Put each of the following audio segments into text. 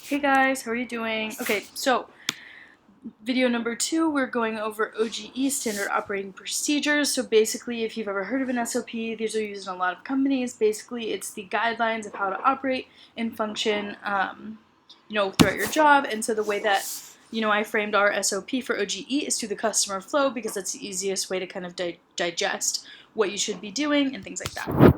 Hey guys, how are you doing? Okay, so video number 2, we're going over OGE, Standard Operating Procedures. So basically, if you've ever heard of an SOP, these are used in a lot of companies. Basically, it's the guidelines of how to operate and function, throughout your job. And so the way that, I framed our SOP for OGE is through the customer flow because that's the easiest way to kind of digest what you should be doing and things like that.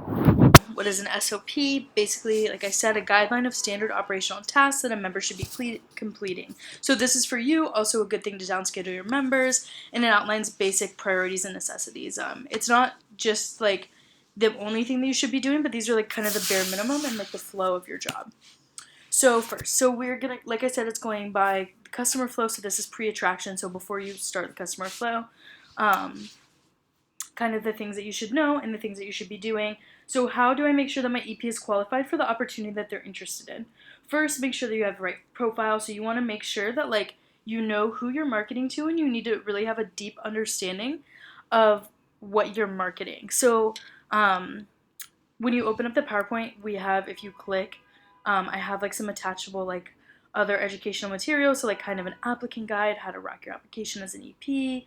What is an SOP? Basically, like I said, a guideline of standard operational tasks that a member should be completing. So this is for you, also a good thing to downschedule your members, and it outlines basic priorities and necessities. It's not just like the only thing that you should be doing, but these are like kind of the bare minimum and like the flow of your job. So first, we're gonna, like I said, it's going by the customer flow. So this is pre-attraction. So before you start the customer flow, kind of the things that you should know and the things that you should be doing. So how do I make sure that my EP is qualified for the opportunity that they're interested in? First, make sure that you have the right profile. So you want to make sure that you know who you're marketing to, and you need to really have a deep understanding of what you're marketing. So when you open up the PowerPoint, we have, if you click, I have some attachable other educational materials. So kind of an applicant guide, how to rock your application as an EP,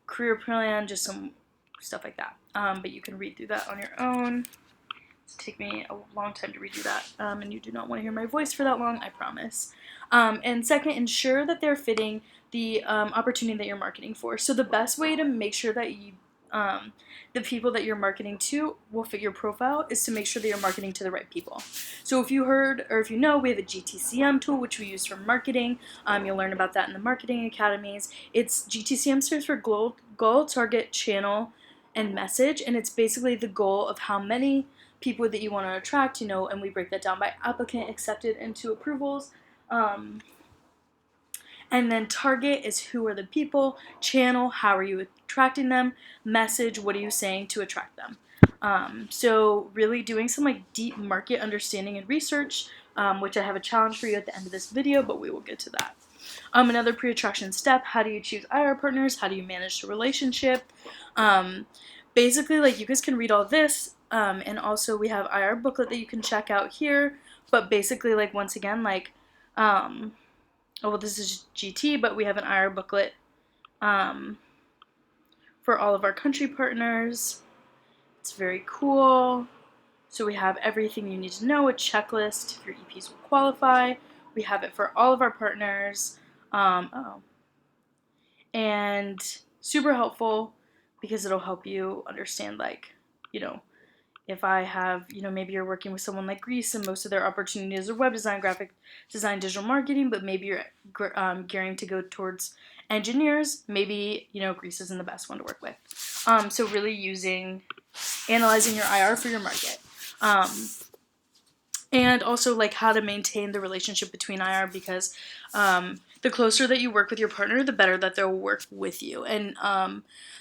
career plan, just some stuff like that. But you can read through that on your own. It's take me a long time to redo that, and you do not want to hear my voice for that long, I promise. And second, ensure that they're fitting the opportunity that you're marketing for. So the best way to make sure that the people that you're marketing to will fit your profile is to make sure that you're marketing to the right people. So if you heard or if you know, we have a GTCM tool which we use for marketing. You'll learn about that in the marketing academies. It's GTCM stands for goal, target, channel, and message, and it's basically the goal of how many people that you want to attract, and we break that down by applicant, accepted, and to approvals. And then target is who are the people, channel, how are you attracting them, message, what are you saying to attract them. So really doing some deep market understanding and research, which I have a challenge for you at the end of this video, but we will get to that. Another pre-attraction step, how do you choose IR partners? How do you manage the relationship? Basically, you guys can read all this, and also we have IR booklet that you can check out here, but basically, once again, this is GT, but we have an IR booklet for all of our country partners. It's very cool. So we have everything you need to know, a checklist if your EPs will qualify. We have it for all of our partners. And super helpful because it'll help you understand, if I have, maybe you're working with someone like Greece and most of their opportunities are web design, graphic design, digital marketing, but maybe you're gearing to go towards engineers, maybe, Greece isn't the best one to work with. So really analyzing your IR for your market. And also how to maintain the relationship between IR because the closer that you work with your partner, the better that they'll work with you. And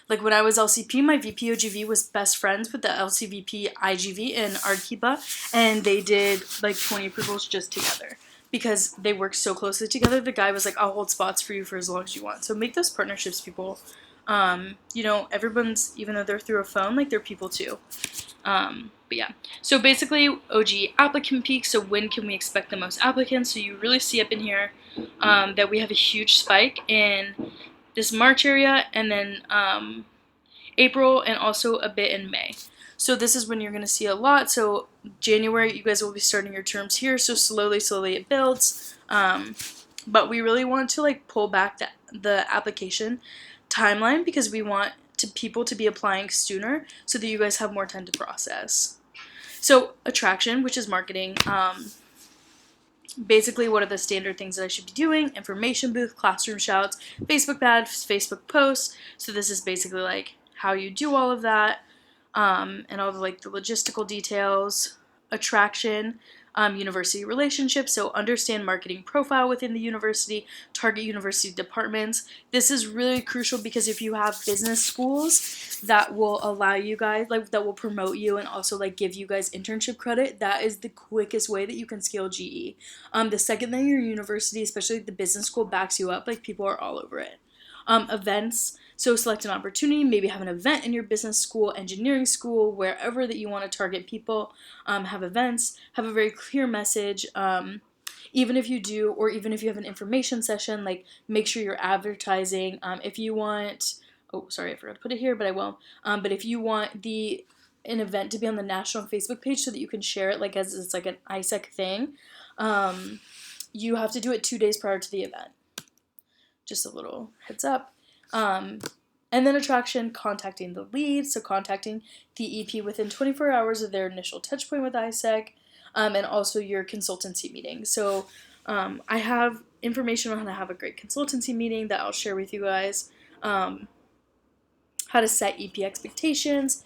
when I was LCP, my VP OGV was best friends with the LCVP IGV in Ardkiba, and they did 20 approvals just together because they work so closely together. The guy was like, I'll hold spots for you for as long as you want. So make those partnerships, people. Everyone's, even though they're through a phone, they're people too. But yeah, so basically OG applicant peak. So when can we expect the most applicants? So you really see up in here that we have a huge spike in this March area, and then April, and also a bit in May. So this is when you're going to see a lot. So January, you guys will be starting your terms here. So slowly it builds. But we really want to pull back the application timeline because we want people to be applying sooner so that you guys have more time to process. So attraction, which is marketing. Basically, what are the standard things that I should be doing? Information booth, classroom shouts, Facebook ads, Facebook posts. So this is basically how you do all of that, and all the the logistical details. Attraction, university relationships. So understand marketing profile within the university, target university departments. This is really crucial because if you have business schools that will allow you guys, that will promote you and also give you guys internship credit, that is the quickest way that you can scale GE. The second that your university, especially the business school, backs you up, people are all over it. Events. So select an opportunity, maybe have an event in your business school, engineering school, wherever that you want to target people. Have events, have a very clear message. even if you do, or even if you have an information session, like make sure you're advertising. If you want, oh, sorry, I forgot to put it here, but I will. But if you want an event to be on the national Facebook page so that you can share it, like as it's like an ISEC thing, you have to do it 2 days prior to the event. Just a little heads up. And then attraction, contacting the lead, so contacting the EP within 24 hours of their initial touch point with ISEC, and also your consultancy meeting. So I have information on how to have a great consultancy meeting that I'll share with you guys. How to set EP expectations.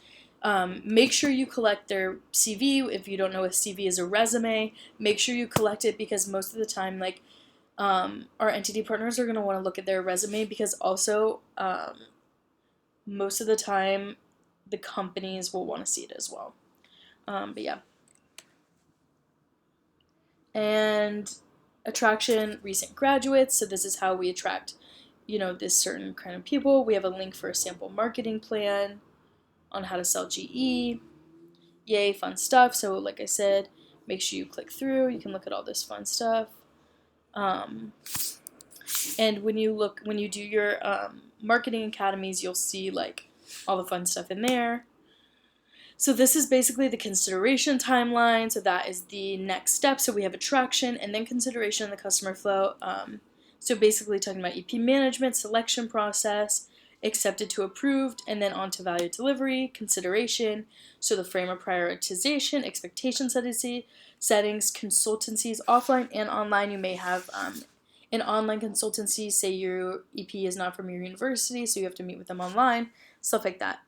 Make sure you collect their CV. If you don't know what CV is, a resume, make sure you collect it, because most of the time, like, our entity partners are going to want to look at their resume, because also most of the time the companies will want to see it as well. But yeah. And attraction, recent graduates. So this is how we attract, this certain kind of people. We have a link for a sample marketing plan on how to sell GE. Yay, fun stuff. So like I said, make sure you click through. You can look at all this fun stuff. And when you do your marketing academies, you'll see like all the fun stuff in there. So this is basically the consideration timeline. So that is the next step. So we have attraction and then consideration in the customer flow. So basically talking about EP management, selection process, accepted to approved, and then on to value delivery, consideration. So the frame of prioritization, expectation settings, consultancies, offline and online. You may have an online consultancy, say your EP is not from your university, so you have to meet with them online, stuff like that.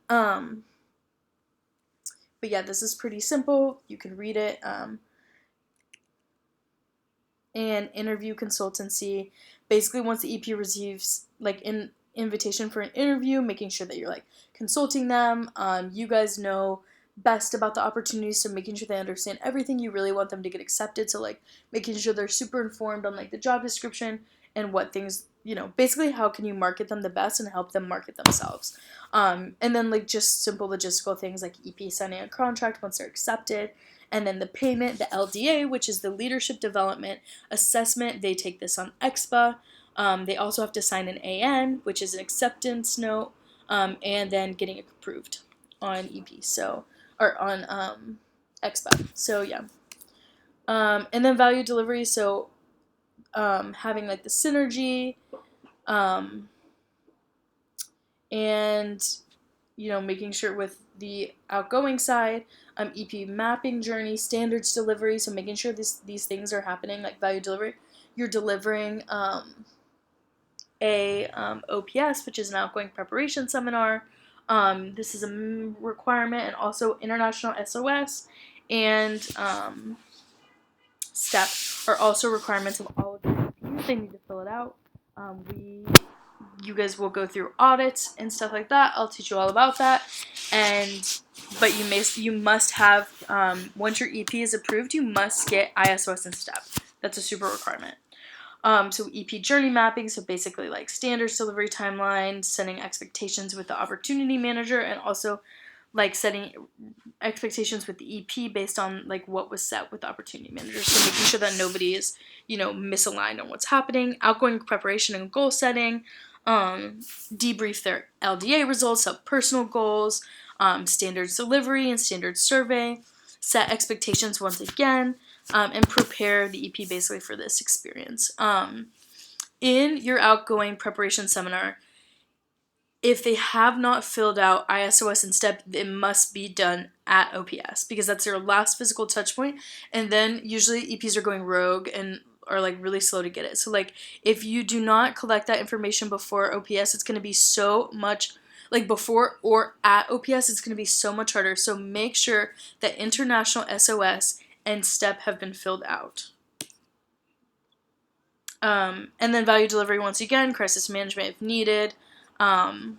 But yeah, this is pretty simple. You can read it. And interview consultancy. Basically, once the EP receives like an invitation for an interview, making sure that you're like consulting them. You guys know best about the opportunities, so making sure they understand everything. You really want them to get accepted, so like making sure they're super informed on like the job description and what things, basically how can you market them the best and help them market themselves. And then like just simple logistical things like EP signing a contract once they're accepted, and then the payment, the LDA, which is the leadership development assessment. They take this on EXPA. They also have to sign an AN, which is an acceptance note, and then getting approved on EP. Or on EXPA. So yeah. And then value delivery. So having like the synergy, and making sure with the outgoing side, EP mapping journey, standards delivery. So making sure these things are happening, like value delivery. You're delivering a OPS, which is an outgoing preparation seminar. This is a requirement, and also international SOS and STEP are also requirements of all of your EPs. They need to fill it out. You guys will go through audits and stuff like that. I'll teach you all about that. But you must have, once your EP is approved, you must get ISOS and STEP. That's a super requirement. So EP journey mapping, so basically like standards delivery timeline, setting expectations with the opportunity manager, and also like setting expectations with the EP based on like what was set with the opportunity manager. So making sure that nobody is, misaligned on what's happening. Outgoing preparation and goal setting, debrief their LDA results, set personal goals, standards delivery and standards survey, set expectations once again, and prepare the EP basically for this experience. In your outgoing preparation seminar, if they have not filled out ISOS and STEP, it must be done at OPS, because that's their last physical touch point. And then usually EPs are going rogue and are like really slow to get it. So like if you do not collect that information before OPS, it's going to be so much, like before or at OPS, it's going to be so much harder. So make sure that international SOS and STEP have been filled out. And then value delivery, once again, crisis management if needed. Follow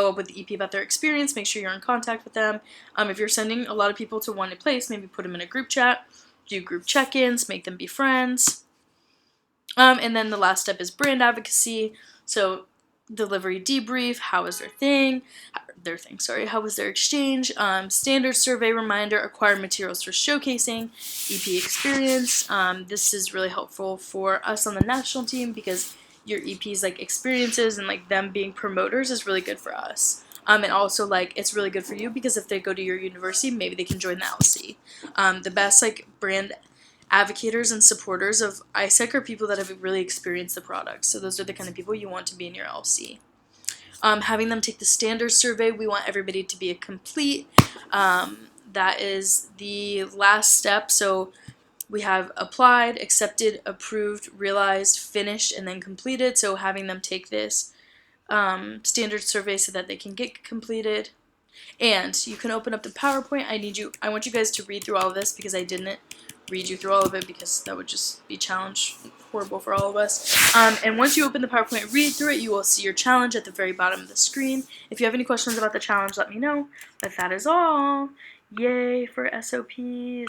up with the EP about their experience. Make sure you're in contact with them. If you're sending a lot of people to one place, maybe put them in a group chat. Do group check-ins. Make them be friends. And then the last step is brand advocacy. So delivery debrief. How is their How was their exchange? Standard survey reminder, acquired materials for showcasing, EP experience. This is really helpful for us on the national team because your EP's like experiences and like them being promoters is really good for us. And also like it's really good for you because if they go to your university, maybe they can join the LC. The best like brand advocates and supporters of ISEC are people that have really experienced the product. So those are the kind of people you want to be in your LC. Having them take the standard survey, we want everybody to be a complete. That is the last step. So we have applied, accepted, approved, realized, finished, and then completed. So having them take this standard survey so that they can get completed. And you can open up the PowerPoint. I want you guys to read through all of this because I didn't read you through all of it because that would just be horrible for all of us. And once you open the PowerPoint, read through it, you will see your challenge at the very bottom of the screen. If you have any questions about the challenge, let me know. But that is all. Yay for SOPs.